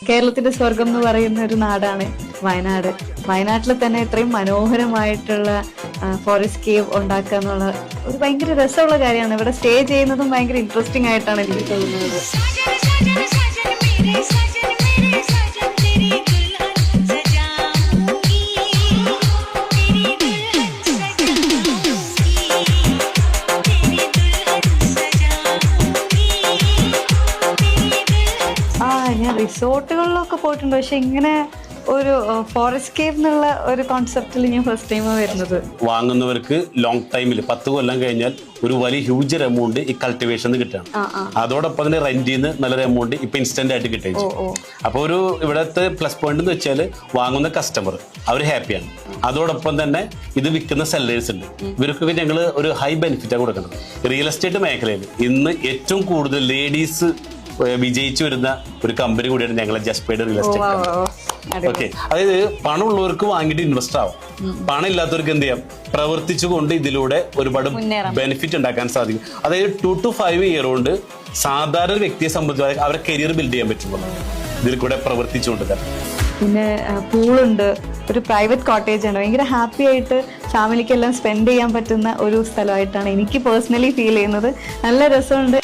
കേരളത്തിന്റെ സ്വർഗം എന്ന് പറയുന്ന ഒരു നാടാണ് വയനാട്. വയനാട്ടിൽ തന്നെ ഇത്രയും മനോഹരമായിട്ടുള്ള ഫോറസ്റ്റ് കേവ് ഉണ്ടാക്കുക എന്നുള്ള ഒരു ഭയങ്കര രസമുള്ള കാര്യമാണ്. ഇവിടെ സ്റ്റേ ചെയ്യുന്നതും ഭയങ്കര ഇൻട്രസ്റ്റിംഗ് ആയിട്ടാണ് എനിക്ക് തോന്നുന്നത്. ഞാൻ റിസോർട്ടുകളിലൊക്കെ പോയിട്ടുണ്ട്, പക്ഷെ ഇങ്ങനെ ഒരു ഫോറസ്റ്റ് കേവ് എന്നുള്ള ഒരു കോൺസെപ്റ്റിൽ ഞാൻ ഫസ്റ്റ് ടൈമാണ് വരുന്നത്. വാങ്ങുന്നവർക്ക് ലോങ് ടൈമിൽ 10 കൊല്ലം കഴിഞ്ഞാൽ ഒരു വലിയ ഹ്യൂജ് എമൗണ്ട് ഈ കൾട്ടിവേഷൻ കിട്ടുകയാണ്. അതോടൊപ്പം തന്നെ റെന്റിന്ന് നല്ലൊരു എമൗണ്ട് ഇപ്പൊ ഇൻസ്റ്റന്റ് ആയിട്ട് കിട്ടുകയും ചെയ്യും. അപ്പൊ ഒരു ഇവിടുത്തെ പ്ലസ് പോയിന്റ് എന്ന് വെച്ചാൽ വാങ്ങുന്ന കസ്റ്റമർ അവർ ഹാപ്പിയാണ്. അതോടൊപ്പം തന്നെ ഇത് വിൽക്കുന്ന സെല്ലേഴ്സ് ഉണ്ട്, ഇവർക്കൊക്കെ ഞങ്ങൾ ഒരു ഹൈ ബെനിഫിറ്റാണ് കൊടുക്കുന്നത്. റിയൽ എസ്റ്റേറ്റ് മേഖലയിൽ ഇന്ന് ഏറ്റവും കൂടുതൽ ലേഡീസ് വിജയിച്ചു വരുന്ന ഒരു കമ്പനി കൂടിയാണ് ഞങ്ങളെ ജസ്പേഡ് റിയൽ എസ്റ്റേറ്റ്. ഓക്കെ, അതായത് പണമുള്ളവർക്ക് വാങ്ങിയിട്ട് ഇൻവെസ്റ്റർ ആവാം, പണം ഇല്ലാത്തവർക്ക് എന്ത് ചെയ്യാം, പ്രവർത്തിച്ചുകൊണ്ട് ഇതിലൂടെ ഒരുപാട് ബെനിഫിറ്റ് ഉണ്ടാക്കാൻ സാധിക്കും. അതായത് 2 to 5 ഇയർ കൊണ്ട് സാധാരണ വ്യക്തിയെ സംബന്ധിച്ച് അവരുടെ കരിയർ ബിൽഡ് ചെയ്യാൻ പറ്റുള്ളൂ ഇതിൽ കൂടെ പ്രവർത്തിച്ചുകൊണ്ട് തന്നെ. പിന്നെ പൂളുണ്ട്, ഒരു പ്രൈവറ്റ് കോട്ടേജ് ആണ്. ഭയങ്കര ഹാപ്പി ആയിട്ട് ഫാമിലിക്കെല്ലാം സ്പെൻഡ് ചെയ്യാൻ പറ്റുന്ന ഒരു സ്ഥലമായിട്ടാണ് എനിക്ക് പേഴ്സണലി ഫീൽ ചെയ്യുന്നത്. നല്ല രസമുണ്ട്.